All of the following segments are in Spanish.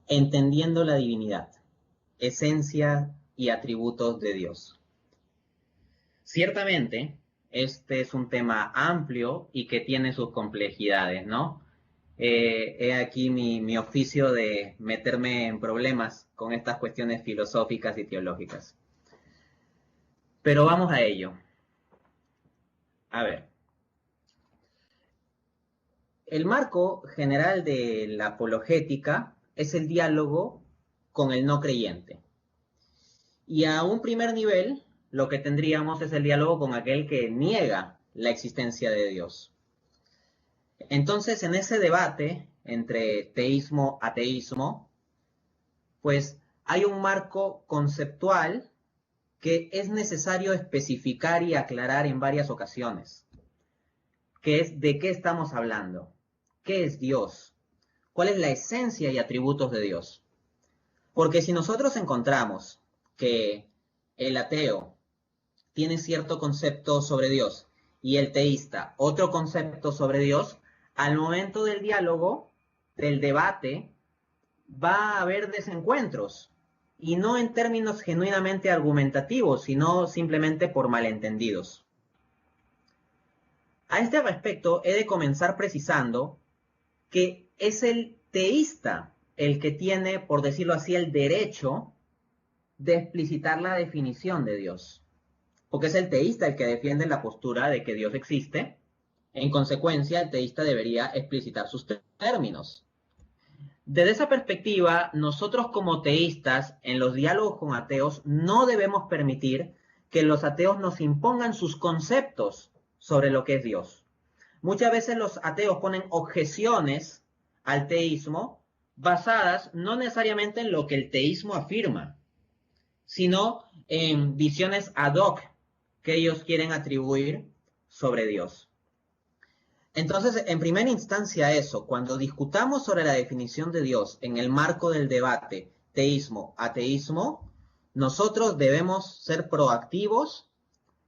Entendiendo la divinidad, esencia y atributos de Dios. Ciertamente, este es un tema amplio y que tiene sus complejidades, ¿no? He aquí mi oficio de meterme en problemas con estas cuestiones filosóficas y teológicas. Pero vamos a ello. A ver. El marco general de la apologética es el diálogo con el no creyente. Y a un primer nivel, lo que tendríamos es el diálogo con aquel que niega la existencia de Dios. Entonces, en ese debate entre teísmo-ateísmo, pues hay un marco conceptual que es necesario especificar y aclarar en varias ocasiones, que es de qué estamos hablando, qué es Dios, cuál es la esencia y atributos de Dios. Porque si nosotros encontramos que el ateo tiene cierto concepto sobre Dios y el teísta otro concepto sobre Dios, al momento del diálogo, del debate, va a haber desencuentros. Y no en términos genuinamente argumentativos, sino simplemente por malentendidos. A este respecto, he de comenzar precisando que es el teísta el que tiene, por decirlo así, el derecho de explicitar la definición de Dios. Porque es el teísta el que defiende la postura de que Dios existe. En consecuencia, el teísta debería explicitar sus términos. Desde esa perspectiva, nosotros como teístas, en los diálogos con ateos, no debemos permitir que los ateos nos impongan sus conceptos sobre lo que es Dios. Muchas veces los ateos ponen objeciones al teísmo basadas no necesariamente en lo que el teísmo afirma, sino en visiones ad hoc que ellos quieren atribuir sobre Dios. Entonces, en primera instancia eso, cuando discutamos sobre la definición de Dios en el marco del debate teísmo-ateísmo, nosotros debemos ser proactivos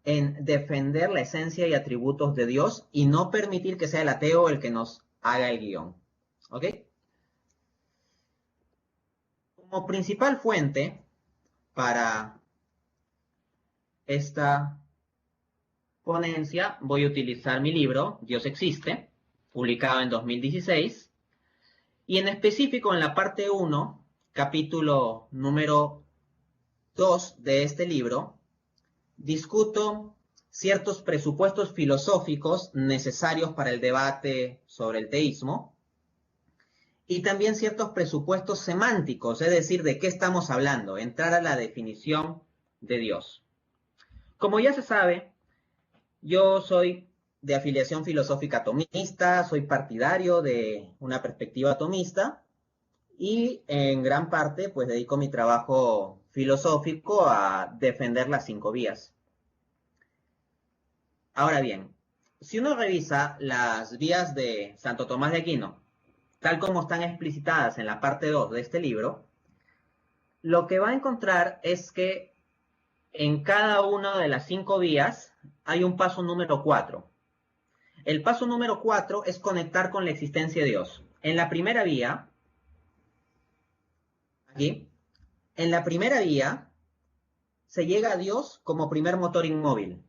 en defender la esencia y atributos de Dios y no permitir que sea el ateo el que nos haga el guión. ¿Ok? Como principal fuente para esta ponencia voy a utilizar mi libro, Dios existe, publicado en 2016, y en específico en la parte 1, capítulo número 2 de este libro, discuto ciertos presupuestos filosóficos necesarios para el debate sobre el teísmo, y también ciertos presupuestos semánticos, es decir, de qué estamos hablando, entrar a la definición de Dios. Como ya se sabe, yo soy de afiliación filosófica atomista, soy partidario de una perspectiva atomista y en gran parte pues dedico mi trabajo filosófico a defender las 5 vías. Ahora bien, si uno revisa las vías de Santo Tomás de Aquino, tal como están explicitadas en la parte 2 de este libro, lo que va a encontrar es que en cada una de las 5 vías hay un paso número 4. El paso número 4 es conectar con la existencia de Dios. En la primera vía, aquí, en la primera vía se llega a Dios como primer motor inmóvil.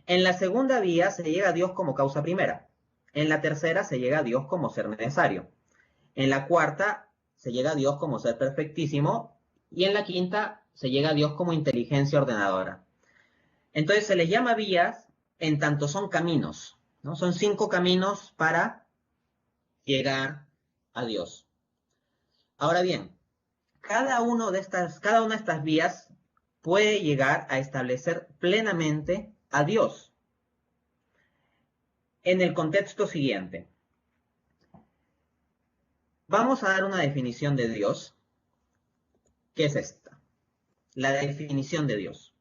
En la segunda vía se llega a Dios como causa primera. En la tercera se llega a Dios como ser necesario. En la cuarta se llega a Dios como ser perfectísimo. Y en la quinta se llega a Dios como inteligencia ordenadora. Entonces se les llama vías en tanto son caminos, ¿no? Son 5 caminos para llegar a Dios. Ahora bien, cada una de estas vías puede llegar a establecer plenamente a Dios en el contexto siguiente. Vamos a dar una definición de Dios, que es esta, la definición de Dios.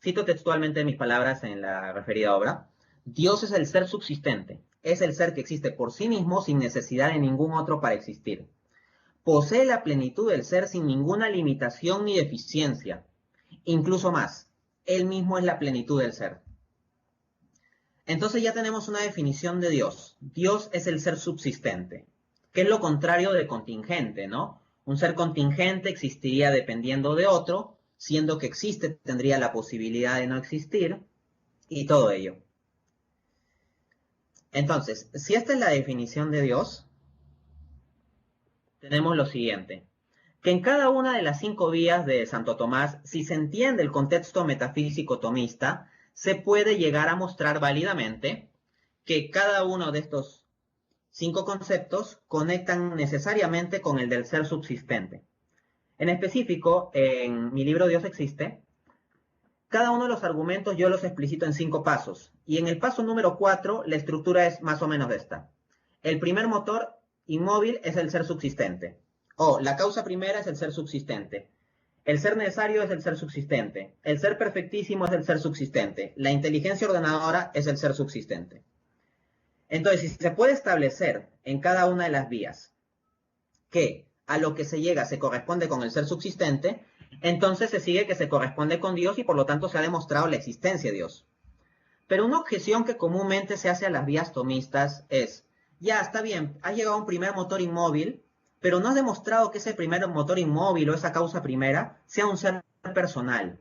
Cito textualmente mis palabras en la referida obra. Dios es el ser subsistente, es el ser que existe por sí mismo sin necesidad de ningún otro para existir. Posee la plenitud del ser sin ninguna limitación ni deficiencia. Incluso más, él mismo es la plenitud del ser. Entonces ya tenemos una definición de Dios. Dios es el ser subsistente. que es lo contrario de contingente, ¿no? Un ser contingente existiría dependiendo de otro, siendo que existe tendría la posibilidad de no existir, y todo ello. Entonces, si esta es la definición de Dios, tenemos lo siguiente, que en cada una de las 5 vías de Santo Tomás, si se entiende el contexto metafísico tomista, se puede llegar a mostrar válidamente que cada uno de estos 5 conceptos conectan necesariamente con el del ser subsistente. En específico, en mi libro Dios existe, cada uno de los argumentos yo los explicito en 5 pasos. Y en el paso número 4, la estructura es más o menos esta. El primer motor inmóvil es el ser subsistente. O la causa primera es el ser subsistente. El ser necesario es el ser subsistente. El ser perfectísimo es el ser subsistente. La inteligencia ordenadora es el ser subsistente. Entonces, si se puede establecer en cada una de las vías que a lo que se llega se corresponde con el ser subsistente, entonces se sigue que se corresponde con Dios y por lo tanto se ha demostrado la existencia de Dios. Pero una objeción que comúnmente se hace a las vías tomistas es, ya está bien, ha llegado un primer motor inmóvil, pero no has demostrado que ese primer motor inmóvil o esa causa primera sea un ser personal.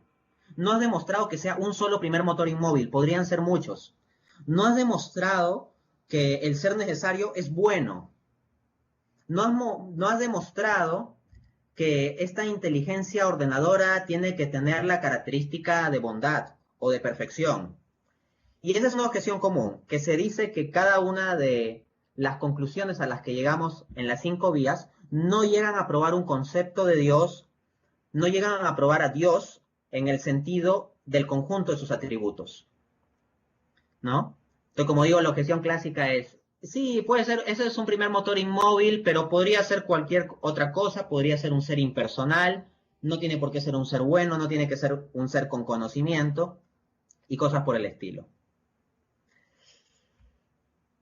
No has demostrado que sea un solo primer motor inmóvil, podrían ser muchos. No has demostrado que el ser necesario es bueno. No has demostrado que esta inteligencia ordenadora tiene que tener la característica de bondad o de perfección. Y esa es una objeción común, que se dice que cada una de las conclusiones a las que llegamos en las 5 vías no llegan a probar un concepto de Dios, no llegan a probar a Dios en el sentido del conjunto de sus atributos, ¿no? Entonces, como digo, la objeción clásica es, sí, puede ser, ese es un primer motor inmóvil, pero podría ser cualquier otra cosa, podría ser un ser impersonal, no tiene por qué ser un ser bueno, no tiene que ser un ser con conocimiento, y cosas por el estilo.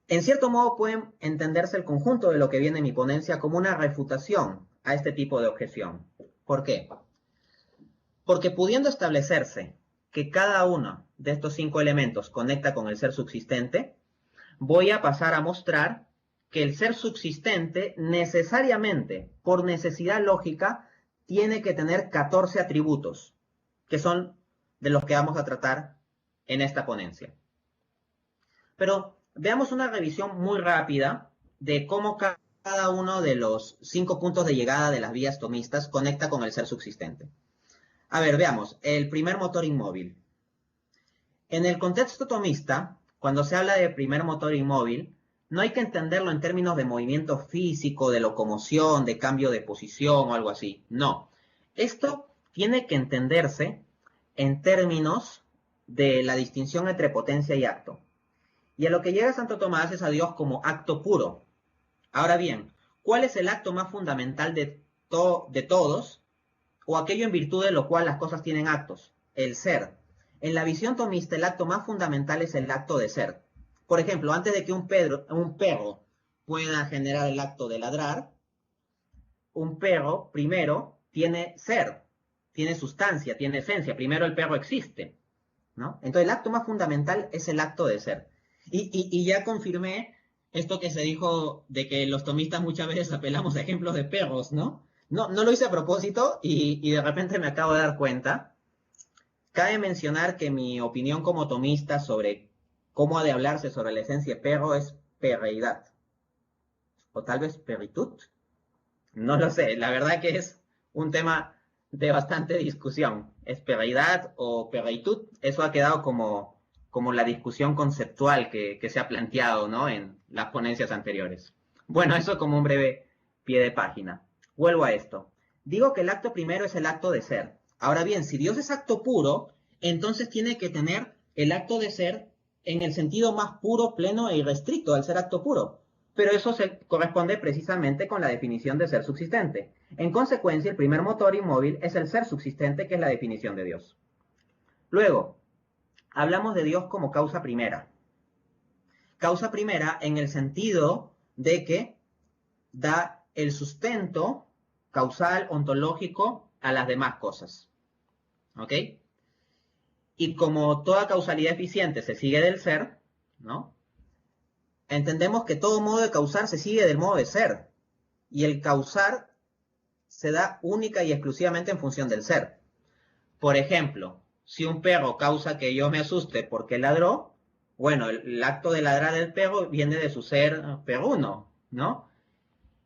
En cierto modo pueden entenderse el conjunto de lo que viene en mi ponencia como una refutación a este tipo de objeción. ¿Por qué? Porque pudiendo establecerse que cada uno de estos 5 elementos conecta con el ser subsistente, voy a pasar a mostrar que el ser subsistente necesariamente, por necesidad lógica, tiene que tener 14 atributos, que son de los que vamos a tratar en esta ponencia. Pero veamos una revisión muy rápida de cómo cada uno de los 5 puntos de llegada de las vías tomistas conecta con el ser subsistente. A ver, veamos, el primer motor inmóvil. En el contexto tomista, cuando se habla de primer motor inmóvil, no hay que entenderlo en términos de movimiento físico, de locomoción, de cambio de posición o algo así. No. Esto tiene que entenderse en términos de la distinción entre potencia y acto. Y a lo que llega Santo Tomás es a Dios como acto puro. Ahora bien, ¿cuál es el acto más fundamental de todos? O aquello en virtud de lo cual las cosas tienen actos, el ser. En la visión tomista, el acto más fundamental es el acto de ser. Por ejemplo, antes de que un perro pueda generar el acto de ladrar, un perro primero tiene ser, tiene sustancia, tiene esencia. Primero el perro existe, ¿no? Entonces el acto más fundamental es el acto de ser. Y ya confirmé esto que se dijo de que los tomistas muchas veces apelamos a ejemplos de perros, ¿no? No lo hice a propósito y de repente me acabo de dar cuenta. Cabe mencionar que mi opinión como tomista sobre cómo ha de hablarse sobre la esencia de perro es perreidad. O tal vez perritud. No lo sé, la verdad que es un tema de bastante discusión. ¿Es perreidad o perreitud? Eso ha quedado como la discusión conceptual que se ha planteado, ¿no?, en las ponencias anteriores. Bueno, eso como un breve pie de página. Vuelvo a esto. Digo que el acto primero es el acto de ser. Ahora bien, si Dios es acto puro, entonces tiene que tener el acto de ser en el sentido más puro, pleno e irrestricto del ser acto puro. Pero eso se corresponde precisamente con la definición de ser subsistente. En consecuencia, el primer motor inmóvil es el ser subsistente, que es la definición de Dios. Luego, hablamos de Dios como causa primera. Causa primera en el sentido de que da el sustento causal, ontológico, a las demás cosas. ¿Ok? Y como toda causalidad eficiente se sigue del ser, ¿no?, entendemos que todo modo de causar se sigue del modo de ser. y el causar se da única y exclusivamente en función del ser. Por ejemplo, si un perro causa que yo me asuste porque ladró, bueno, el acto de ladrar del perro viene de su ser perruno, ¿no?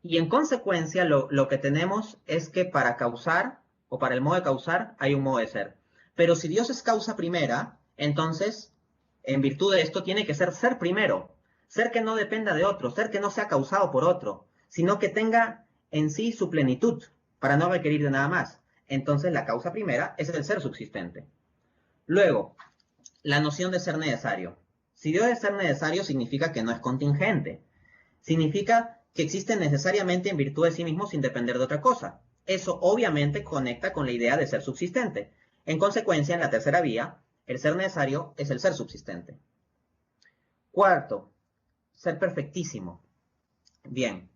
Y en consecuencia lo que tenemos es que para causar, o para el modo de causar, hay un modo de ser. Pero si Dios es causa primera, entonces, en virtud de esto, tiene que ser primero. Ser que no dependa de otro, ser que no sea causado por otro, sino que tenga en sí su plenitud, para no requerir de nada más. Entonces la causa primera es el ser subsistente. Luego, la noción de ser necesario. Si Dios es ser necesario, significa que no es contingente. Significa que existe necesariamente en virtud de sí mismo sin depender de otra cosa. Eso obviamente conecta con la idea de ser subsistente. En consecuencia, en la tercera vía, el ser necesario es el ser subsistente. Cuarto, ser perfectísimo. Bien,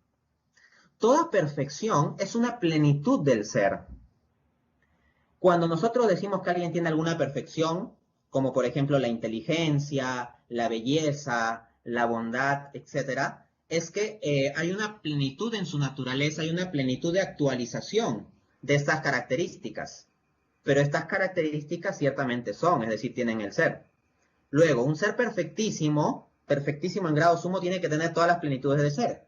toda perfección es una plenitud del ser. Cuando nosotros decimos que alguien tiene alguna perfección, como por ejemplo la inteligencia, la belleza, la bondad, etc., es que hay una plenitud en su naturaleza, hay una plenitud de actualización de estas características. Pero estas características ciertamente son, es decir, tienen el ser. Luego, un ser perfectísimo, perfectísimo en grado sumo, tiene que tener todas las plenitudes de ser.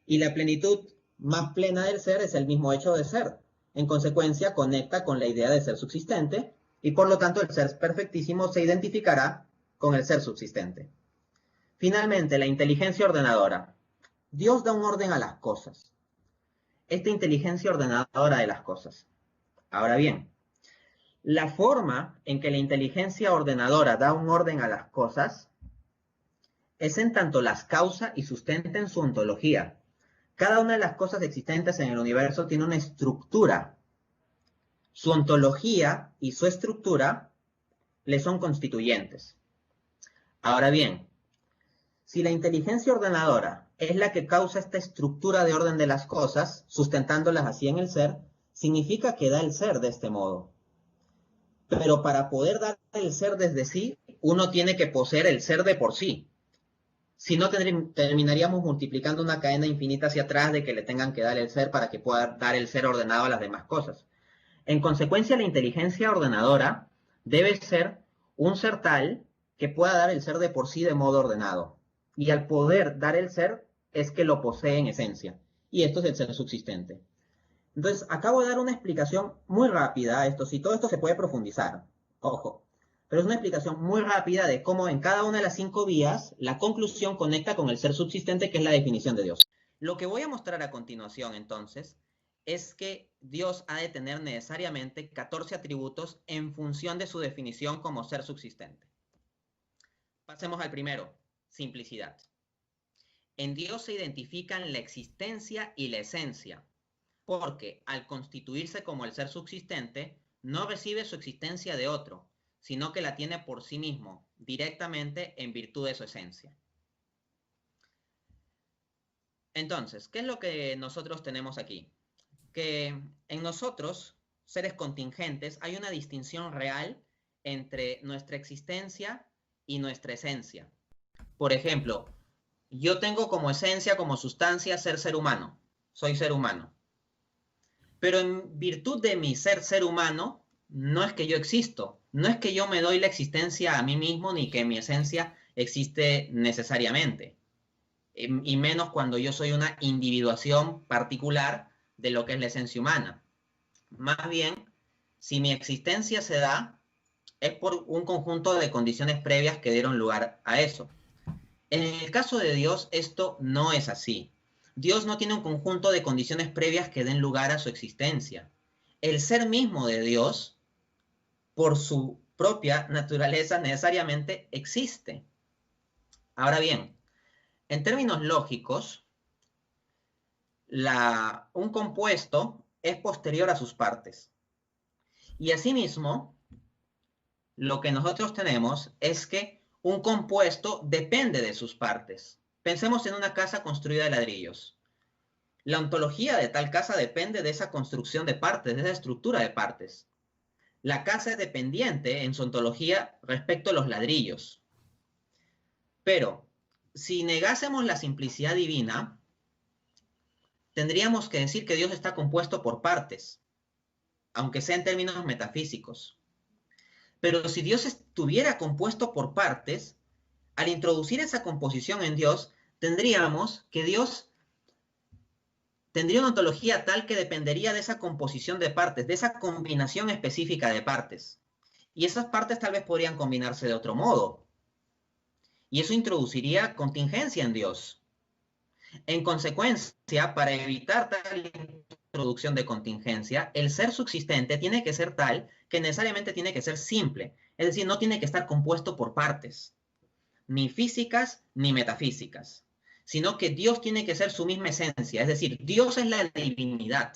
Y la plenitud más plena del ser es el mismo hecho de ser. En consecuencia, conecta con la idea de ser subsistente y por lo tanto el ser perfectísimo se identificará con el ser subsistente. Finalmente, la inteligencia ordenadora. Dios da un orden a las cosas. Esta inteligencia ordenadora de las cosas. Ahora bien, la forma en que la inteligencia ordenadora da un orden a las cosas es en tanto las causa y sustenta en su ontología. Cada una de las cosas existentes en el universo tiene una estructura. Su ontología y su estructura le son constituyentes. Ahora bien, si la inteligencia ordenadora es la que causa esta estructura de orden de las cosas, sustentándolas así en el ser, significa que da el ser de este modo. Pero para poder dar el ser desde sí, uno tiene que poseer el ser de por sí. Si no, terminaríamos multiplicando una cadena infinita hacia atrás de que le tengan que dar el ser para que pueda dar el ser ordenado a las demás cosas. En consecuencia, la inteligencia ordenadora debe ser un ser tal que pueda dar el ser de por sí de modo ordenado. Y al poder dar el ser es que lo posee en esencia. Y esto es el ser subsistente. Entonces, acabo de dar una explicación muy rápida a esto. Si todo esto se puede profundizar, ojo. Pero es una explicación muy rápida de cómo en cada una de las 5 vías la conclusión conecta con el ser subsistente, que es la definición de Dios. Lo que voy a mostrar a continuación, entonces, es que Dios ha de tener necesariamente 14 atributos en función de su definición como ser subsistente. Pasemos al primero, simplicidad. En Dios se identifican la existencia y la esencia, porque al constituirse como el ser subsistente, no recibe su existencia de otro, sino que la tiene por sí mismo, directamente en virtud de su esencia. Entonces, ¿qué es lo que nosotros tenemos aquí? Que en nosotros, seres contingentes, hay una distinción real entre nuestra existencia y nuestra esencia. Por ejemplo, yo tengo como esencia, como sustancia, ser humano. Soy ser humano. Pero en virtud de mi ser humano, no es que yo existo. No es que yo me doy la existencia a mí mismo, ni que mi esencia existe necesariamente. Y menos cuando yo soy una individuación particular de lo que es la esencia humana. Más bien, si mi existencia se da, es por un conjunto de condiciones previas que dieron lugar a eso. En el caso de Dios, esto no es así. Dios no tiene un conjunto de condiciones previas que den lugar a su existencia. El ser mismo de Dios, por su propia naturaleza, necesariamente existe. Ahora bien, en términos lógicos, un compuesto es posterior a sus partes. Y asimismo, lo que nosotros tenemos es que un compuesto depende de sus partes. Pensemos en una casa construida de ladrillos. La ontología de tal casa depende de esa construcción de partes, de esa estructura de partes. La casa es dependiente en su ontología respecto a los ladrillos. Pero, si negásemos la simplicidad divina, tendríamos que decir que Dios está compuesto por partes, aunque sea en términos metafísicos. Pero si Dios estuviera compuesto por partes, al introducir esa composición en Dios, tendríamos que Dios tendría una ontología tal que dependería de esa composición de partes, de esa combinación específica de partes. Y esas partes tal vez podrían combinarse de otro modo. Y eso introduciría contingencia en Dios. En consecuencia, para evitar tal introducción de contingencia, el ser subsistente tiene que ser tal que necesariamente tiene que ser simple. Es decir, no tiene que estar compuesto por partes, ni físicas ni metafísicas, sino que Dios tiene que ser su misma esencia. Es decir, Dios es la divinidad.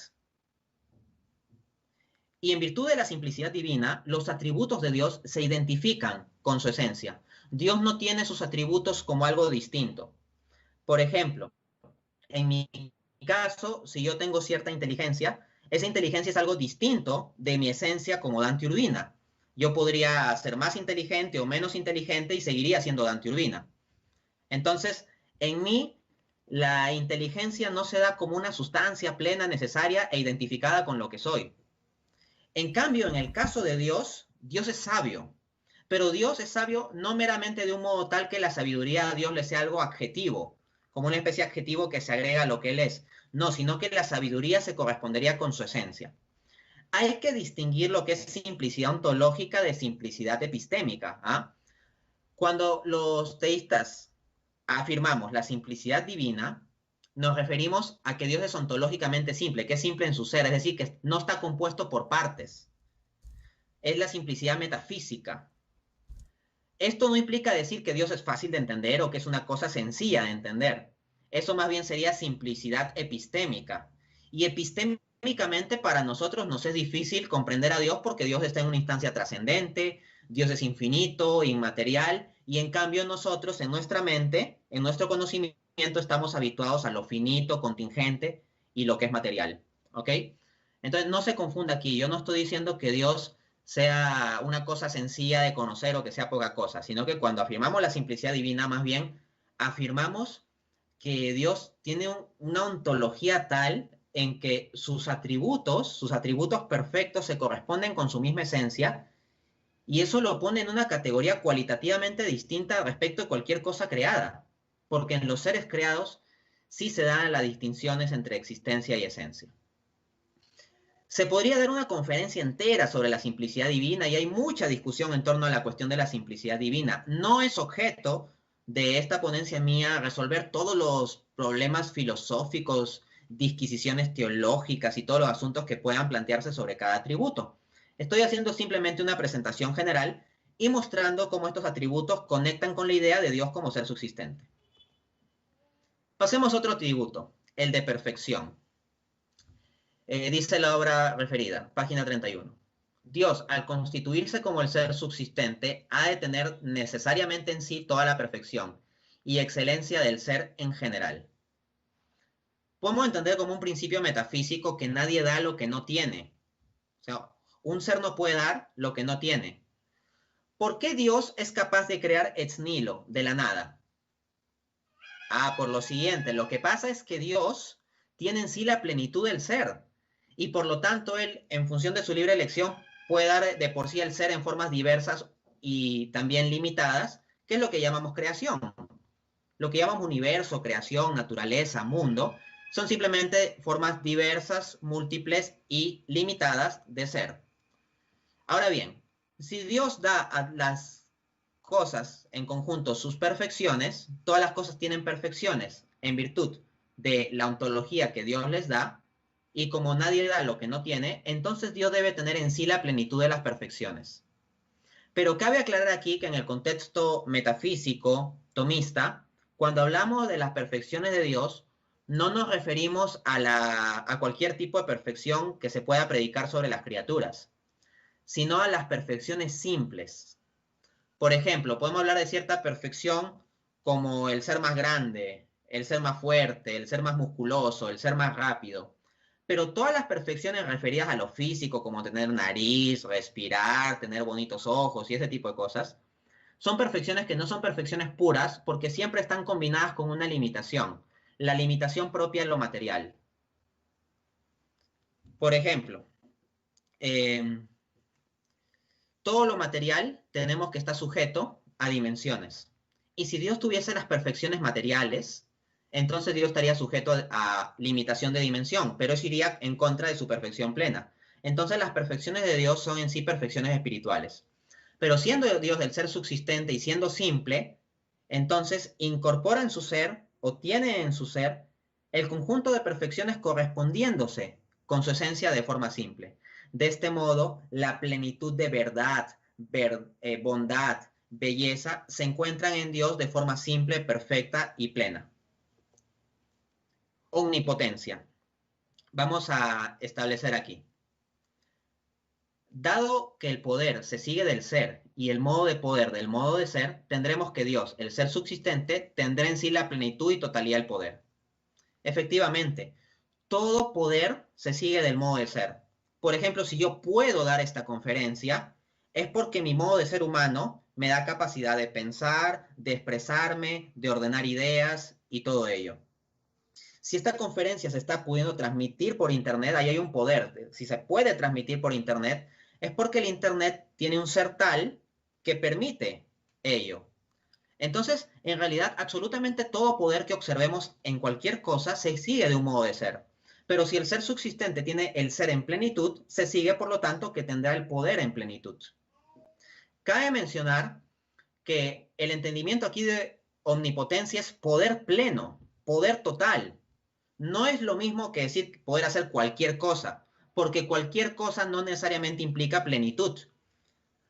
Y en virtud de la simplicidad divina, los atributos de Dios se identifican con su esencia. Dios no tiene sus atributos como algo distinto. Por ejemplo, en mi caso, si yo tengo cierta inteligencia, esa inteligencia es algo distinto de mi esencia como Dante Urbina. Yo podría ser más inteligente o menos inteligente y seguiría siendo Dante Urbina. Entonces, en mí, la inteligencia no se da como una sustancia plena, necesaria e identificada con lo que soy. En cambio, en el caso de Dios, Dios es sabio, pero Dios es sabio no meramente de un modo tal que la sabiduría a Dios le sea algo adjetivo, como una especie de adjetivo que se agrega a lo que Él es, no, sino que la sabiduría se correspondería con su esencia. Hay que distinguir lo que es simplicidad ontológica de simplicidad epistémica. ¿Ah? Cuando los teístas afirmamos la simplicidad divina, nos referimos a que Dios es ontológicamente simple, que es simple en su ser, es decir, que no está compuesto por partes. Es la simplicidad metafísica. Esto no implica decir que Dios es fácil de entender o que es una cosa sencilla de entender. Eso más bien sería simplicidad epistémica. Y epistémicamente para nosotros nos es difícil comprender a Dios porque Dios está en una instancia trascendente, Dios es infinito, inmaterial, y en cambio nosotros en nuestra mente, en nuestro conocimiento, estamos habituados a lo finito, contingente y lo que es material. ¿Ok? Entonces no se confunda aquí. Yo no estoy diciendo que Dios sea una cosa sencilla de conocer o que sea poca cosa, sino que cuando afirmamos la simplicidad divina, más bien afirmamos que Dios tiene una ontología tal en que sus atributos perfectos se corresponden con su misma esencia, y eso lo pone en una categoría cualitativamente distinta respecto de cualquier cosa creada, porque en los seres creados sí se dan las distinciones entre existencia y esencia. Se podría dar una conferencia entera sobre la simplicidad divina y hay mucha discusión en torno a la cuestión de la simplicidad divina. No es objeto de esta ponencia mía resolver todos los problemas filosóficos, disquisiciones teológicas y todos los asuntos que puedan plantearse sobre cada atributo. Estoy haciendo simplemente una presentación general y mostrando cómo estos atributos conectan con la idea de Dios como ser subsistente. Pasemos a otro atributo, el de perfección. Dice la obra referida, página 31. Dios, al constituirse como el ser subsistente, ha de tener necesariamente en sí toda la perfección y excelencia del ser en general. Podemos entender como un principio metafísico que nadie da lo que no tiene. O sea, un ser no puede dar lo que no tiene. ¿Por qué Dios es capaz de crear ex nihilo, de la nada? Por lo siguiente, lo que pasa es que Dios tiene en sí la plenitud del ser. Y por lo tanto, Él, en función de su libre elección, puede dar de por sí el ser en formas diversas y también limitadas, que es lo que llamamos creación. Lo que llamamos universo, creación, naturaleza, mundo, son simplemente formas diversas, múltiples y limitadas de ser. Ahora bien, si Dios da a las cosas en conjunto sus perfecciones, todas las cosas tienen perfecciones en virtud de la ontología que Dios les da, y como nadie da lo que no tiene, entonces Dios debe tener en sí la plenitud de las perfecciones. Pero cabe aclarar aquí que en el contexto metafísico tomista, cuando hablamos de las perfecciones de Dios, no nos referimos a cualquier tipo de perfección que se pueda predicar sobre las criaturas, sino a las perfecciones simples. Por ejemplo, podemos hablar de cierta perfección como el ser más grande, el ser más fuerte, el ser más musculoso, el ser más rápido. Pero todas las perfecciones referidas a lo físico, como tener nariz, respirar, tener bonitos ojos y ese tipo de cosas, son perfecciones que no son perfecciones puras porque siempre están combinadas con una limitación, la limitación propia en lo material. Por ejemplo, todo lo material tenemos que estar sujeto a dimensiones. Y si Dios tuviese las perfecciones materiales, entonces Dios estaría sujeto a limitación de dimensión, pero eso iría en contra de su perfección plena. Entonces las perfecciones de Dios son en sí perfecciones espirituales. Pero siendo Dios del ser subsistente y siendo simple, entonces incorpora en su ser o tiene en su ser el conjunto de perfecciones correspondiéndose con su esencia de forma simple. De este modo, la plenitud de verdad, bondad, belleza se encuentran en Dios de forma simple, perfecta y plena. Omnipotencia. Vamos a establecer aquí. Dado que el poder se sigue del ser y el modo de poder del modo de ser, tendremos que Dios, el ser subsistente, tendrá en sí la plenitud y totalidad del poder. Efectivamente, todo poder se sigue del modo de ser. Por ejemplo, si yo puedo dar esta conferencia, es porque mi modo de ser humano me da capacidad de pensar, de expresarme, de ordenar ideas y todo ello. Si esta conferencia se está pudiendo transmitir por Internet, ahí hay un poder. Si se puede transmitir por Internet, es porque el Internet tiene un ser tal que permite ello. Entonces, en realidad, absolutamente todo poder que observemos en cualquier cosa se sigue de un modo de ser. Pero si el ser subsistente tiene el ser en plenitud, se sigue, por lo tanto, que tendrá el poder en plenitud. Cabe mencionar que el entendimiento aquí de omnipotencia es poder pleno, poder total. No es lo mismo que decir poder hacer cualquier cosa, porque cualquier cosa no necesariamente implica plenitud.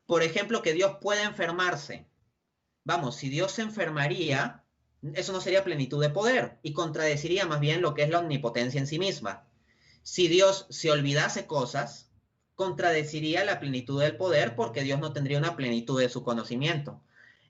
Por ejemplo, que Dios pueda enfermarse. Vamos, si Dios se enfermaría, eso no sería plenitud de poder y contradeciría más bien lo que es la omnipotencia en sí misma. Si Dios se olvidase cosas, contradeciría la plenitud del poder porque Dios no tendría una plenitud de su conocimiento.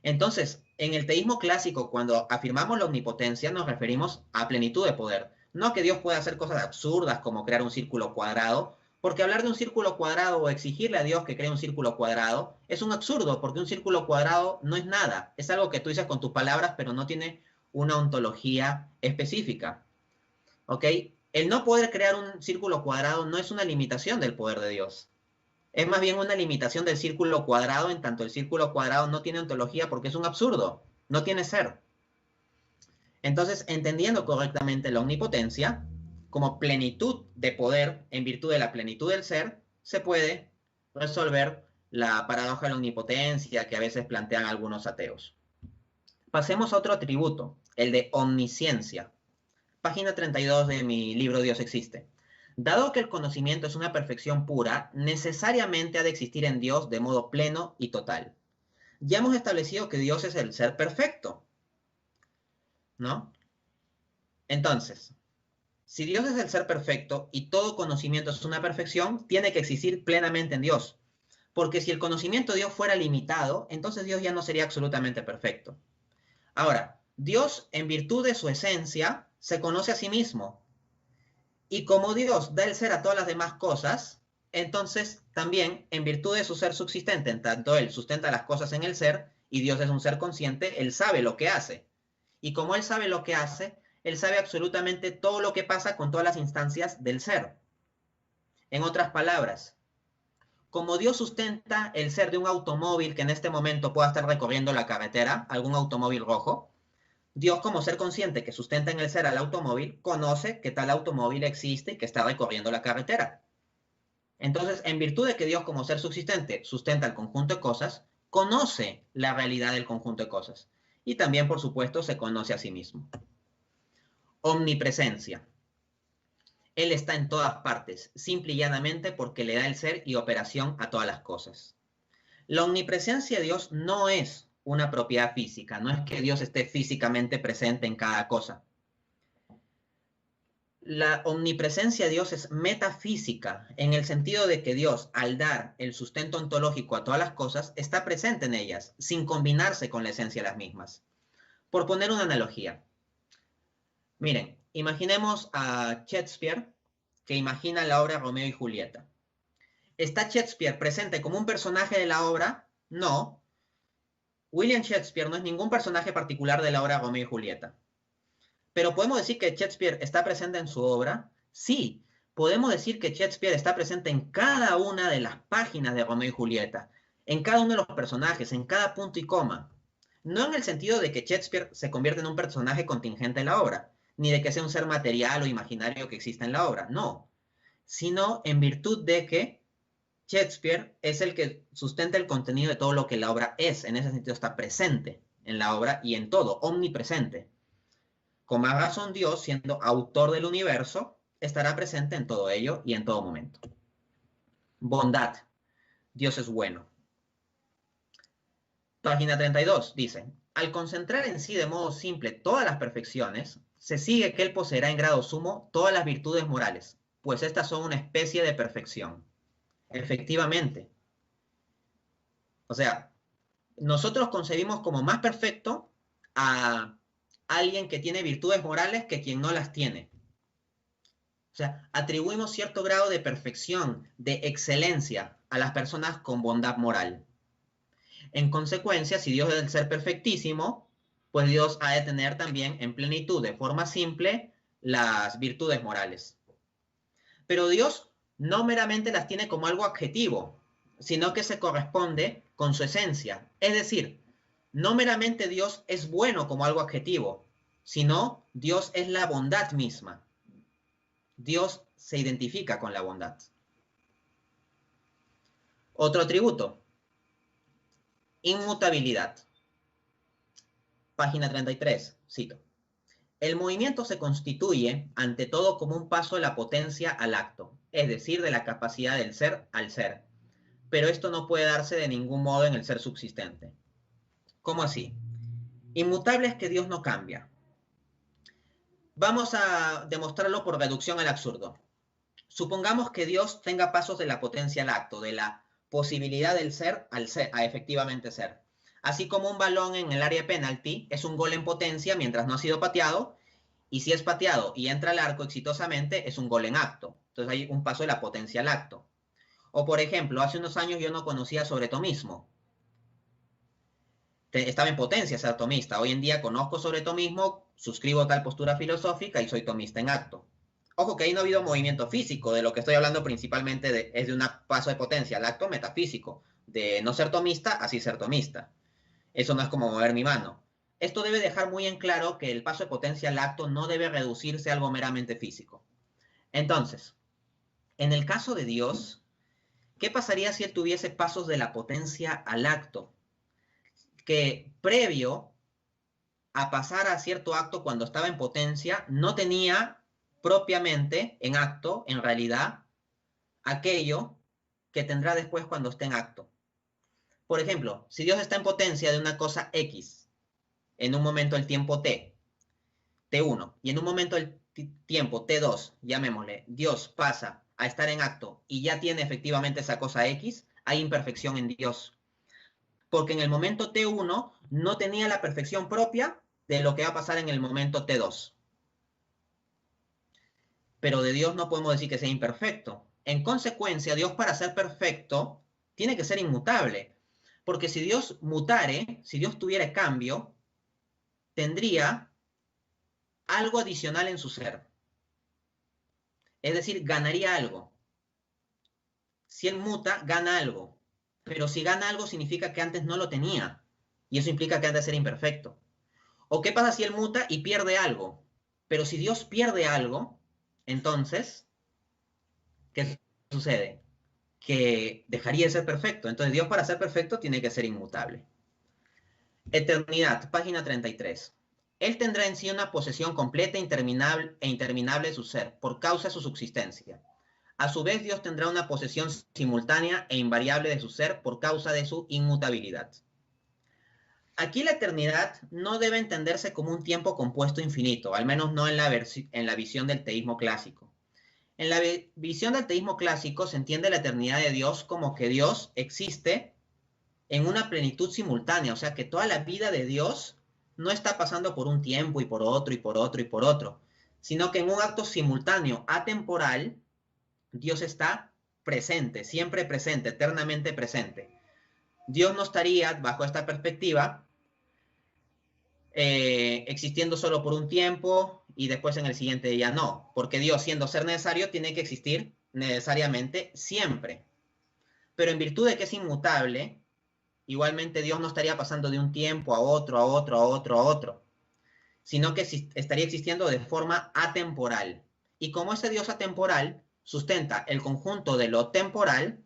Entonces, en el teísmo clásico, cuando afirmamos la omnipotencia, nos referimos a plenitud de poder. No que Dios pueda hacer cosas absurdas como crear un círculo cuadrado, porque hablar de un círculo cuadrado o exigirle a Dios que cree un círculo cuadrado es un absurdo, porque un círculo cuadrado no es nada. Es algo que tú dices con tus palabras, pero no tiene una ontología específica. ¿Ok? El no poder crear un círculo cuadrado no es una limitación del poder de Dios. Es más bien una limitación del círculo cuadrado, en tanto el círculo cuadrado no tiene ontología porque es un absurdo, no tiene ser. Entonces, entendiendo correctamente la omnipotencia, como plenitud de poder en virtud de la plenitud del ser, se puede resolver la paradoja de la omnipotencia que a veces plantean algunos ateos. Pasemos a otro atributo, el de omnisciencia. Página 32 de mi libro Dios existe. Dado que el conocimiento es una perfección pura, necesariamente ha de existir en Dios de modo pleno y total. Ya hemos establecido que Dios es el ser perfecto, ¿no? Entonces, si Dios es el ser perfecto y todo conocimiento es una perfección, tiene que existir plenamente en Dios. Porque si el conocimiento de Dios fuera limitado, entonces Dios ya no sería absolutamente perfecto. Ahora, Dios, en virtud de su esencia, se conoce a sí mismo. Y como Dios da el ser a todas las demás cosas, entonces también, en virtud de su ser subsistente, en tanto Él sustenta las cosas en el ser, y Dios es un ser consciente, Él sabe lo que hace. Y como Él sabe lo que hace, Él sabe absolutamente todo lo que pasa con todas las instancias del ser. En otras palabras, como Dios sustenta el ser de un automóvil que en este momento pueda estar recorriendo la carretera, algún automóvil rojo, Dios, como ser consciente que sustenta en el ser al automóvil, conoce que tal automóvil existe y que está recorriendo la carretera. Entonces, en virtud de que Dios, como ser subsistente, sustenta el conjunto de cosas, conoce la realidad del conjunto de cosas. Y también, por supuesto, se conoce a sí mismo. Omnipresencia. Él está en todas partes, simple y llanamente porque le da el ser y operación a todas las cosas. La omnipresencia de Dios no es una propiedad física, no es que Dios esté físicamente presente en cada cosa. La omnipresencia de Dios es metafísica, en el sentido de que Dios, al dar el sustento ontológico a todas las cosas, está presente en ellas, sin combinarse con la esencia de las mismas. Por poner una analogía, miren, imaginemos a Shakespeare, que imagina la obra Romeo y Julieta. ¿Está Shakespeare presente como un personaje de la obra? No. William Shakespeare no es ningún personaje particular de la obra Romeo y Julieta. Pero ¿podemos decir que Shakespeare está presente en su obra? Sí, podemos decir que Shakespeare está presente en cada una de las páginas de Romeo y Julieta, en cada uno de los personajes, en cada punto y coma. No en el sentido de que Shakespeare se convierte en un personaje contingente en la obra, ni de que sea un ser material o imaginario que exista en la obra, no, sino en virtud de que Shakespeare es el que sustenta el contenido de todo lo que la obra es. En ese sentido está presente en la obra y en todo, omnipresente. Con más razón, Dios, siendo autor del universo, estará presente en todo ello y en todo momento. Bondad. Dios es bueno. Página 32 dice, al concentrar en sí de modo simple todas las perfecciones, se sigue que él poseerá en grado sumo todas las virtudes morales, pues estas son una especie de perfección. Efectivamente. O sea, nosotros concebimos como más perfecto a alguien que tiene virtudes morales que quien no las tiene. O sea, atribuimos cierto grado de perfección, de excelencia a las personas con bondad moral. En consecuencia, si Dios es el ser perfectísimo, pues Dios ha de tener también en plenitud, de forma simple, las virtudes morales. Pero Dios no meramente las tiene como algo adjetivo, sino que se corresponde con su esencia. Es decir, no meramente Dios es bueno como algo adjetivo, sino Dios es la bondad misma. Dios se identifica con la bondad. Otro atributo, inmutabilidad. Página 33, cito. El movimiento se constituye, ante todo, como un paso de la potencia al acto, es decir, de la capacidad del ser al ser. Pero esto no puede darse de ningún modo en el ser subsistente. ¿Cómo así? Inmutable es que Dios no cambia. Vamos a demostrarlo por reducción al absurdo. Supongamos que Dios tenga pasos de la potencia al acto, de la posibilidad del ser a efectivamente ser. Así como un balón en el área de penalti es un gol en potencia mientras no ha sido pateado, y si es pateado y entra al arco exitosamente, es un gol en acto. Entonces hay un paso de la potencia al acto. O por ejemplo, hace unos años yo no conocía sobre tomismo. Estaba en potencia ser tomista. Hoy en día conozco sobre tomismo, suscribo tal postura filosófica y soy tomista en acto. Ojo que ahí no ha habido movimiento físico, de lo que estoy hablando principalmente es de un paso de potencia al acto metafísico, de no ser tomista a sí ser tomista. Eso no es como mover mi mano. Esto debe dejar muy en claro que el paso de potencia al acto no debe reducirse a algo meramente físico. Entonces, en el caso de Dios, ¿qué pasaría si él tuviese pasos de la potencia al acto? Que previo a pasar a cierto acto cuando estaba en potencia, no tenía propiamente en acto, en realidad, aquello que tendrá después cuando esté en acto. Por ejemplo, si Dios está en potencia de una cosa X, en un momento el tiempo T, T1, y en un momento el tiempo T2, llamémosle, Dios pasa a estar en acto y ya tiene efectivamente esa cosa X, hay imperfección en Dios. Porque en el momento T1 no tenía la perfección propia de lo que va a pasar en el momento T2. Pero de Dios no podemos decir que sea imperfecto. En consecuencia, Dios para ser perfecto tiene que ser inmutable. Porque si Dios mutare, si Dios tuviera cambio, tendría algo adicional en su ser. Es decir, ganaría algo. Si Él muta, gana algo. Pero si gana algo significa que antes no lo tenía. Y eso implica que antes era imperfecto. ¿O qué pasa si Él muta y pierde algo? Pero si Dios pierde algo, entonces, ¿qué sucede? Que dejaría de ser perfecto. Entonces Dios para ser perfecto tiene que ser inmutable. Eternidad, página 33. Él tendrá en sí una posesión completa e interminable de su ser, por causa de su subsistencia. A su vez, Dios tendrá una posesión simultánea e invariable de su ser por causa de su inmutabilidad. Aquí la eternidad no debe entenderse como un tiempo compuesto infinito, al menos no en la visión del teísmo clásico. En la visión del teísmo clásico se entiende la eternidad de Dios como que Dios existe en una plenitud simultánea, o sea que toda la vida de Dios no está pasando por un tiempo y por otro y por otro y por otro, sino que en un acto simultáneo, atemporal, Dios está presente, siempre presente, eternamente presente. Dios no estaría, bajo esta perspectiva, existiendo solo por un tiempo y después en el siguiente día no, porque Dios, siendo ser necesario, tiene que existir necesariamente siempre. Pero en virtud de que es inmutable, igualmente Dios no estaría pasando de un tiempo a otro, a otro, a otro, a otro, sino que estaría existiendo de forma atemporal. Y como ese Dios atemporal sustenta el conjunto de lo temporal,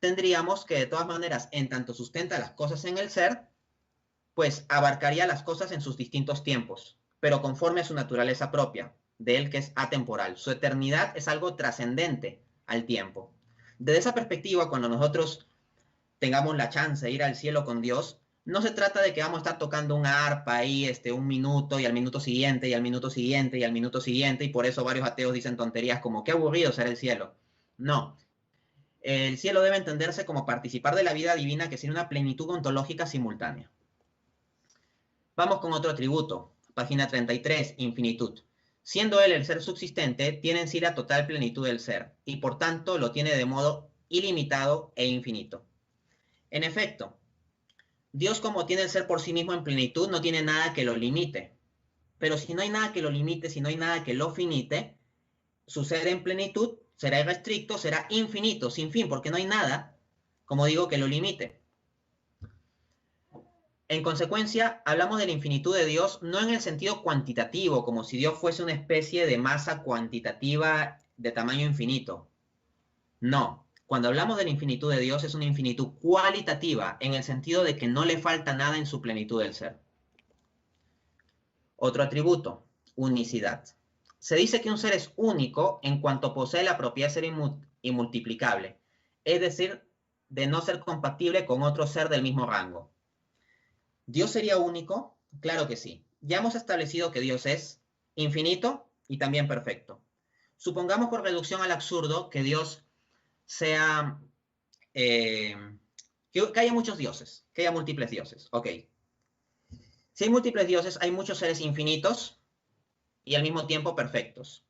tendríamos que de todas maneras, en tanto sustenta las cosas en el ser, pues abarcaría las cosas en sus distintos tiempos, pero conforme a su naturaleza propia, de él que es atemporal. Su eternidad es algo trascendente al tiempo. Desde esa perspectiva, cuando nosotros tengamos la chance de ir al cielo con Dios, no se trata de que vamos a estar tocando una arpa ahí un minuto y al minuto siguiente y al minuto siguiente y al minuto siguiente, y por eso varios ateos dicen tonterías como qué aburrido será el cielo. No, el cielo debe entenderse como participar de la vida divina, que tiene una plenitud ontológica simultánea. Vamos con otro atributo, página 33, infinitud. Siendo él el ser subsistente, tiene en sí la total plenitud del ser, y por tanto lo tiene de modo ilimitado e infinito. En efecto, Dios, como tiene el ser por sí mismo en plenitud, no tiene nada que lo limite. Pero si no hay nada que lo limite, si no hay nada que lo finite, su ser en plenitud será irrestricto, será infinito, sin fin, porque no hay nada, como digo, que lo limite. En consecuencia, hablamos de la infinitud de Dios no en el sentido cuantitativo, como si Dios fuese una especie de masa cuantitativa de tamaño infinito. No, cuando hablamos de la infinitud de Dios es una infinitud cualitativa, en el sentido de que no le falta nada en su plenitud del ser. Otro atributo, unicidad. Se dice que un ser es único en cuanto posee la propiedad de ser inmultiplicable, es decir, de no ser compatible con otro ser del mismo rango. ¿Dios sería único? Claro que sí. Ya hemos establecido que Dios es infinito y también perfecto. Supongamos por reducción al absurdo que Dios sea, que haya muchos dioses, que haya múltiples dioses. Ok. Si hay múltiples dioses, hay muchos seres infinitos y al mismo tiempo perfectos.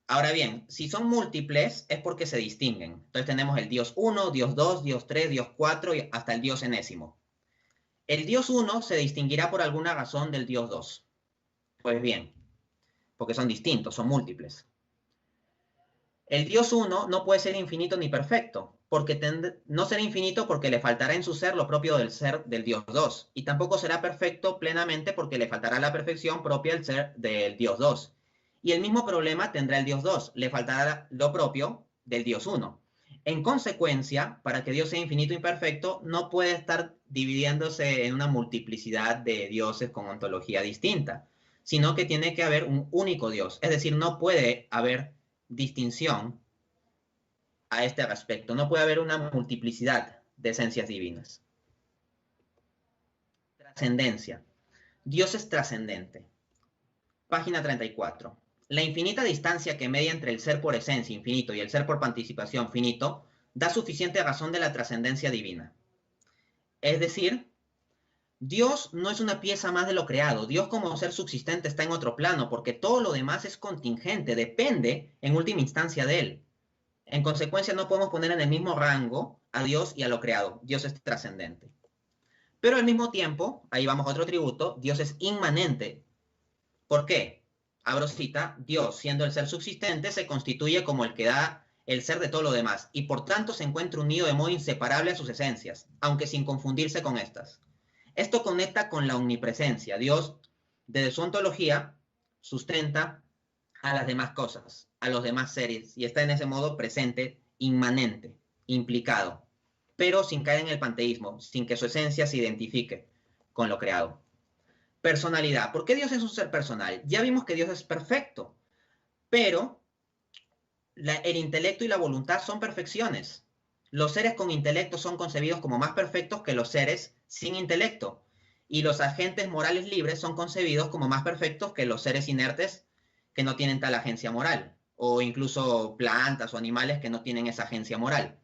Ahora bien, si son múltiples es porque se distinguen. Entonces tenemos el Dios 1, Dios 2, Dios 3, Dios 4 y hasta el Dios enésimo. El Dios 1 se distinguirá por alguna razón del Dios 2. Pues bien, porque son distintos, son múltiples. El Dios 1 no puede ser infinito ni perfecto, porque no será infinito porque le faltará en su ser lo propio del ser del Dios 2, y tampoco será perfecto plenamente porque le faltará la perfección propia del ser del Dios 2. Y el mismo problema tendrá el Dios 2, le faltará lo propio del Dios 1. En consecuencia, para que Dios sea infinito y perfecto, no puede estar dividiéndose en una multiplicidad de dioses con ontología distinta, sino que tiene que haber un único Dios. Es decir, no puede haber distinción a este respecto. No puede haber una multiplicidad de esencias divinas. Trascendencia. Dios es trascendente. Página 34. La infinita distancia que media entre el ser por esencia infinito y el ser por participación finito da suficiente razón de la trascendencia divina. Es decir, Dios no es una pieza más de lo creado. Dios como ser subsistente está en otro plano porque todo lo demás es contingente, depende en última instancia de él. En consecuencia no podemos poner en el mismo rango a Dios y a lo creado. Dios es trascendente. Pero al mismo tiempo, ahí vamos a otro atributo, Dios es inmanente. ¿Por qué? Abro cita, Dios, siendo el ser subsistente, se constituye como el que da el ser de todo lo demás, y por tanto se encuentra unido de modo inseparable a sus esencias, aunque sin confundirse con estas. Esto conecta con la omnipresencia. Dios, desde su ontología, sustenta a las demás cosas, a los demás seres, y está en ese modo presente, inmanente, implicado, pero sin caer en el panteísmo, sin que su esencia se identifique con lo creado. Personalidad. ¿Por qué Dios es un ser personal? Ya vimos que Dios es perfecto, pero el intelecto y la voluntad son perfecciones. Los seres con intelecto son concebidos como más perfectos que los seres sin intelecto, y los agentes morales libres son concebidos como más perfectos que los seres inertes que no tienen tal agencia moral, o incluso plantas o animales que no tienen esa agencia moral.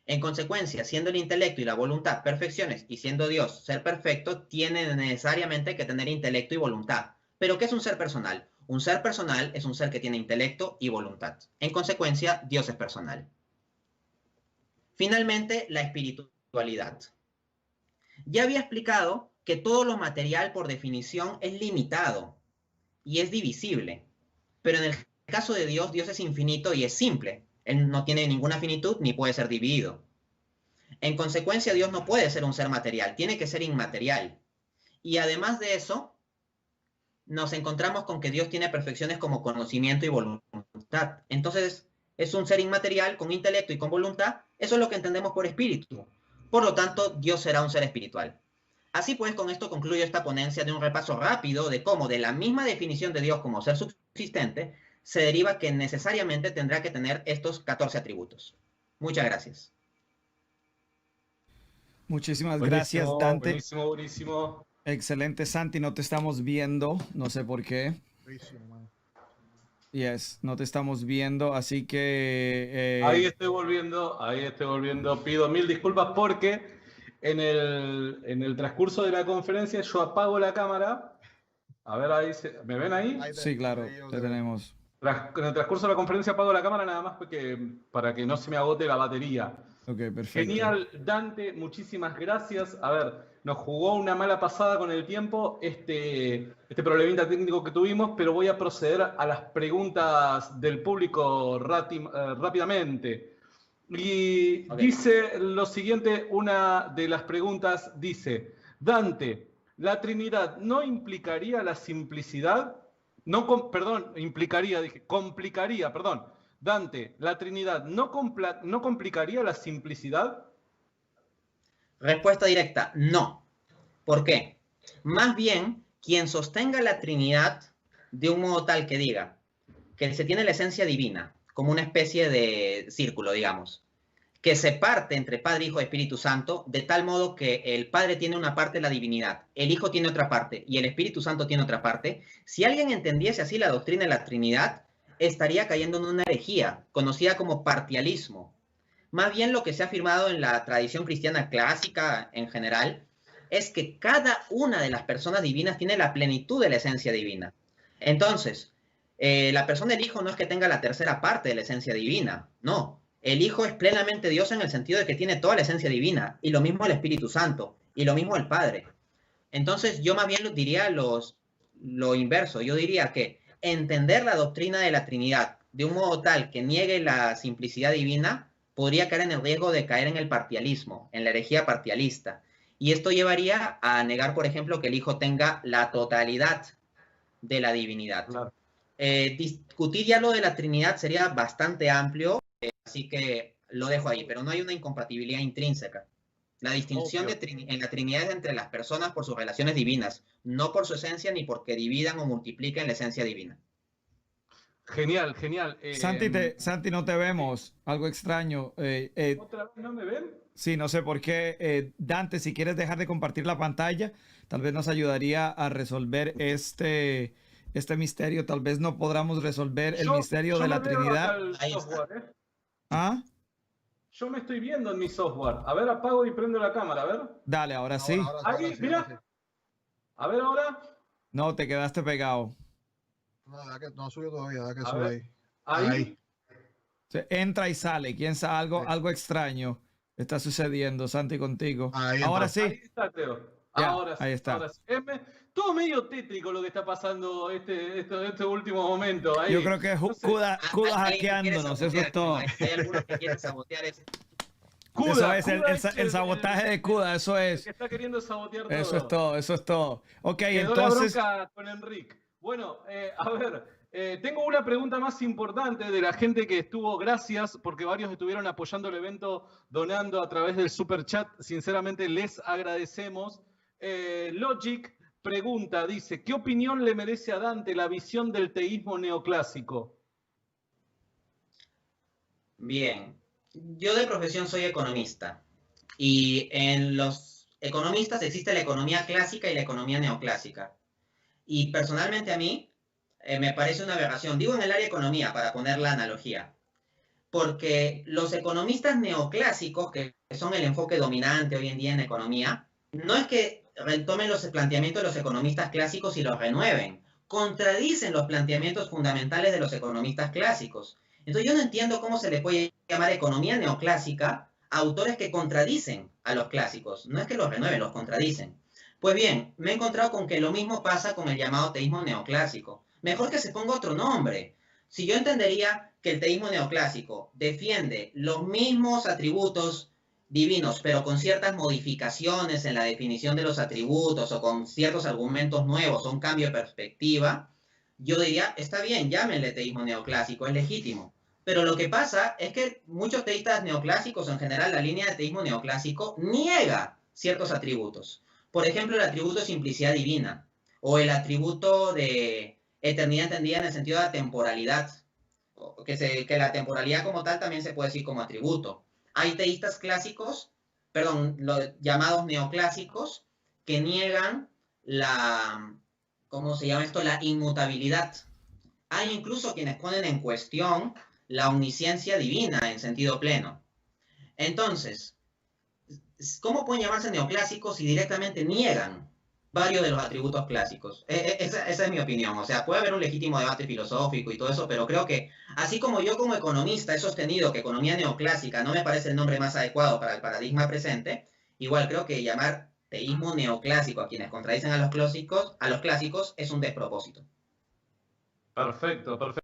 En consecuencia, siendo el intelecto y la voluntad perfecciones y siendo Dios ser perfecto, tiene necesariamente que tener intelecto y voluntad. ¿Pero qué es un ser personal? Un ser personal es un ser que tiene intelecto y voluntad. En consecuencia, Dios es personal. Finalmente, la espiritualidad. Ya había explicado que todo lo material por definición es limitado y es divisible. Pero en el caso de Dios, Dios es infinito y es simple. Él no tiene ninguna finitud ni puede ser dividido. En consecuencia, Dios no puede ser un ser material, tiene que ser inmaterial. Y además de eso, nos encontramos con que Dios tiene perfecciones como conocimiento y voluntad. Entonces, es un ser inmaterial con intelecto y con voluntad. Eso es lo que entendemos por espíritu. Por lo tanto, Dios será un ser espiritual. Así pues, con esto concluyo esta ponencia de un repaso rápido de cómo de la misma definición de Dios como ser subsistente se deriva que necesariamente tendrá que tener estos 14 atributos. Muchas gracias. Muchísimas gracias, Dante. Buenísimo, buenísimo. Excelente, Santi. No te estamos viendo. No sé por qué. Buenísimo, man. Yes, no te estamos viendo. Así que... Ahí estoy volviendo, ahí estoy volviendo. Pido mil disculpas porque en el transcurso de la conferencia yo apago la cámara. A ver, ahí ¿me ven ahí? Sí, claro, te tenemos. En el transcurso de la conferencia apago la cámara nada más porque, para que no se me agote la batería. Ok, perfecto. Genial, Dante, muchísimas gracias. A ver, nos jugó una mala pasada con el tiempo este problemita técnico que tuvimos, pero voy a proceder a las preguntas del público rápidamente. Y dice lo siguiente, una de las preguntas dice, Dante, ¿la Trinidad no implicaría la simplicidad? No, perdón, complicaría, perdón. Dante, ¿la Trinidad no complicaría la simplicidad? Respuesta directa, no. ¿Por qué? Más bien, quien sostenga la Trinidad de un modo tal que diga que se tiene la esencia divina, como una especie de círculo, digamos, que se parte entre Padre, Hijo y Espíritu Santo, de tal modo que el Padre tiene una parte de la divinidad, el Hijo tiene otra parte y el Espíritu Santo tiene otra parte. Si alguien entendiese así la doctrina de la Trinidad, estaría cayendo en una herejía, conocida como parcialismo. Más bien lo que se ha afirmado en la tradición cristiana clásica en general, es que cada una de las personas divinas tiene la plenitud de la esencia divina. Entonces, la persona del Hijo no es que tenga la tercera parte de la esencia divina, no. El Hijo es plenamente Dios en el sentido de que tiene toda la esencia divina, y lo mismo el Espíritu Santo, y lo mismo el Padre. Entonces, yo más bien diría lo inverso. Yo diría que entender la doctrina de la Trinidad de un modo tal que niegue la simplicidad divina podría caer en el riesgo de caer en el parcialismo, en la herejía parcialista. Y esto llevaría a negar, por ejemplo, que el Hijo tenga la totalidad de la divinidad. Claro. Discutir ya lo de la Trinidad sería bastante amplio, así que lo dejo ahí, pero no hay una incompatibilidad intrínseca. La distinción en la Trinidad es entre las personas por sus relaciones divinas, no por su esencia ni porque dividan o multipliquen la esencia divina. Genial, genial. Santi, no te vemos. Algo extraño. ¿Otra vez no me ven? Sí, no sé por qué. Dante, si quieres dejar de compartir la pantalla, tal vez nos ayudaría a resolver este misterio. Tal vez no podamos resolver el misterio de la Trinidad. Ahí está. ¿Ah? Yo me estoy viendo en mi software. A ver, apago y prendo la cámara, a ver. Dale, ahora sí. Ahí, mira. A ver ahora. No, te quedaste pegado. No subió todavía, que sube ahí. Ahí. Entra y sale. ¿Quién sabe? Algo extraño está sucediendo, Santi, contigo. Ahora sí. Ahí está, Teo. Ya, ahora sí. Ahí está. Ahora sí. Todo medio tétrico lo que está pasando este último momento. Ahí. Yo creo que es Cuda hackeándonos, eso es todo. Hay algunos que quieren sabotear eso. Cuda, eso es el sabotaje de Cuda, eso es. Que está queriendo sabotear todo. Eso es todo. Ok, quedó entonces. La bronca con Enrique. Bueno, a ver, tengo una pregunta más importante de la gente que estuvo, gracias, porque varios estuvieron apoyando el evento, donando a través del super chat. Sinceramente les agradecemos. Logic pregunta, dice, ¿qué opinión le merece a Dante la visión del teísmo neoclásico? Bien, yo de profesión soy economista y en los economistas existe la economía clásica y la economía neoclásica. Y personalmente a mí me parece una aberración, digo en el área de economía para poner la analogía, porque los economistas neoclásicos, que son el enfoque dominante hoy en día en economía, no es que retomen los planteamientos de los economistas clásicos y los renueven, contradicen los planteamientos fundamentales de los economistas clásicos. Entonces yo no entiendo cómo se le puede llamar economía neoclásica a autores que contradicen a los clásicos. No es que los renueven, los contradicen. Pues bien, me he encontrado con que lo mismo pasa con el llamado teísmo neoclásico. Mejor que se ponga otro nombre. Si yo entendería que el teísmo neoclásico defiende los mismos atributos divinos, pero con ciertas modificaciones en la definición de los atributos o con ciertos argumentos nuevos o un cambio de perspectiva, yo diría, está bien, llámenle teísmo neoclásico, es legítimo. Pero lo que pasa es que muchos teístas neoclásicos, en general la línea de teísmo neoclásico, niega ciertos atributos. Por ejemplo, el atributo de simplicidad divina o el atributo de eternidad entendida en el sentido de la temporalidad, que la temporalidad como tal también se puede decir como atributo. Hay teístas clásicos, perdón, los llamados neoclásicos, que niegan la, ¿cómo se llama esto? La inmutabilidad. Hay incluso quienes ponen en cuestión la omnisciencia divina en sentido pleno. Entonces, ¿cómo pueden llamarse neoclásicos si directamente niegan varios de los atributos clásicos? Esa es mi opinión. O sea, puede haber un legítimo debate filosófico y todo eso, pero creo que, así como yo como economista he sostenido que economía neoclásica no me parece el nombre más adecuado para el paradigma presente, igual creo que llamar teísmo neoclásico a quienes contradicen a los clásicos es un despropósito. Perfecto, perfecto.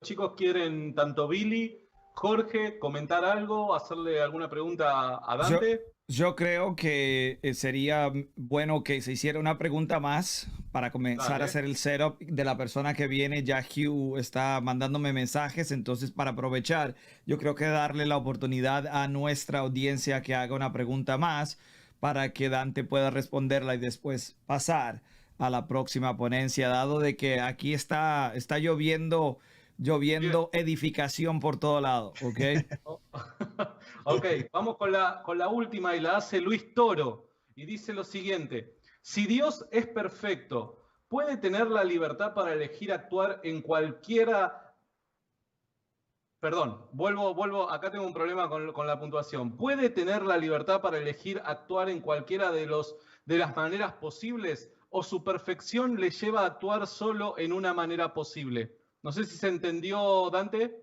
Chicos, ¿quieren tanto Billy, Jorge, comentar algo, hacerle alguna pregunta a Dante? Yo creo que sería bueno que se hiciera una pregunta más para comenzar a hacer el setup de la persona que viene. Ya Hugh está mandándome mensajes, entonces para aprovechar, yo creo que darle la oportunidad a nuestra audiencia que haga una pregunta más para que Dante pueda responderla y después pasar a la próxima ponencia, dado de que aquí está lloviendo edificación por todo lado, ¿ok? Ok, vamos con la última y la hace Luis Toro y dice lo siguiente: si Dios es perfecto, ¿puede tener la libertad para elegir actuar en cualquiera? Perdón, vuelvo, acá tengo un problema con la puntuación. ¿Puede tener la libertad para elegir actuar en cualquiera de las maneras posibles o su perfección le lleva a actuar solo en una manera posible? No sé si se entendió, Dante.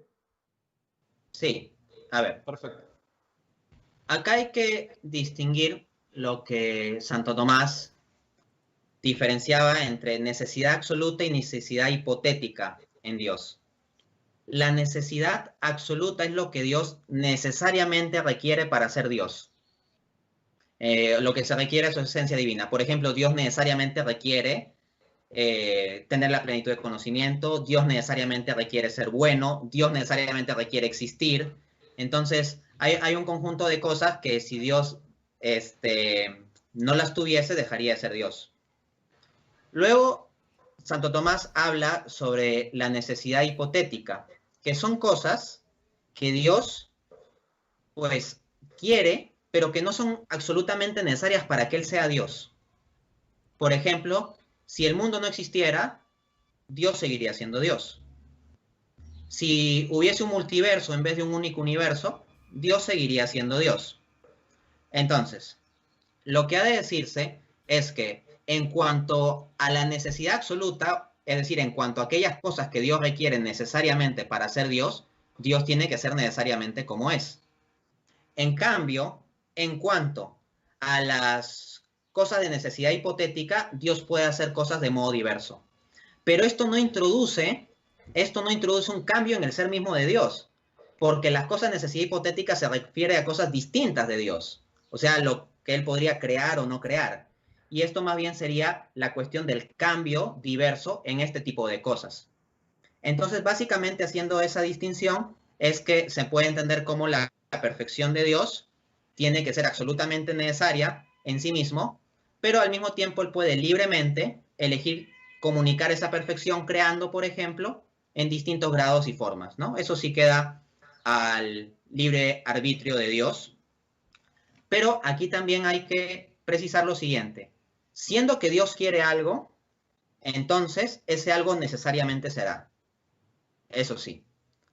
Sí, a ver. Perfecto. Acá hay que distinguir lo que Santo Tomás diferenciaba entre necesidad absoluta y necesidad hipotética en Dios. La necesidad absoluta es lo que Dios necesariamente requiere para ser Dios. Lo que se requiere es su esencia divina. Por ejemplo, Dios necesariamente requiere tener la plenitud de conocimiento, Dios necesariamente requiere ser bueno, Dios necesariamente requiere existir. Entonces, hay un conjunto de cosas que si Dios no las tuviese, dejaría de ser Dios. Luego, Santo Tomás habla sobre la necesidad hipotética, que son cosas que Dios, pues, quiere, pero que no son absolutamente necesarias para que Él sea Dios. Por ejemplo, si el mundo no existiera, Dios seguiría siendo Dios. Si hubiese un multiverso en vez de un único universo, Dios seguiría siendo Dios. Entonces, lo que ha de decirse es que en cuanto a la necesidad absoluta, es decir, en cuanto a aquellas cosas que Dios requiere necesariamente para ser Dios, Dios tiene que ser necesariamente como es. En cambio, en cuanto a las cosas de necesidad hipotética, Dios puede hacer cosas de modo diverso. Pero esto no introduce un cambio en el ser mismo de Dios, porque las cosas de necesidad hipotética se refiere a cosas distintas de Dios, o sea, lo que Él podría crear o no crear. Y esto más bien sería la cuestión del cambio diverso en este tipo de cosas. Entonces, básicamente haciendo esa distinción, es que se puede entender cómo la perfección de Dios tiene que ser absolutamente necesaria en sí mismo, pero al mismo tiempo Él puede libremente elegir comunicar esa perfección creando, por ejemplo, en distintos grados y formas, ¿no? Eso sí queda al libre arbitrio de Dios. Pero aquí también hay que precisar lo siguiente. Siendo que Dios quiere algo, entonces ese algo necesariamente será. Eso sí.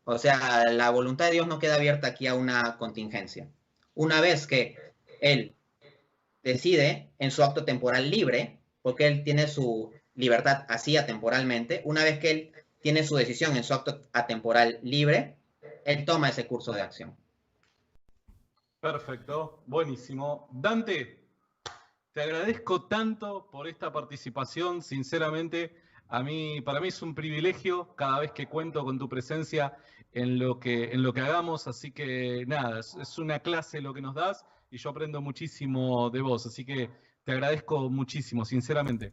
O sea, la voluntad de Dios no queda abierta aquí a una contingencia. Una vez que Él decide en su acto temporal libre, porque Él tiene su libertad así atemporalmente, una vez que Él tiene su decisión en su acto atemporal libre, Él toma ese curso de acción. Perfecto, buenísimo. Dante, te agradezco tanto por esta participación, sinceramente. Para mí es un privilegio cada vez que cuento con tu presencia en lo que hagamos, así que nada, es una clase lo que nos das y yo aprendo muchísimo de vos, así que te agradezco muchísimo, sinceramente.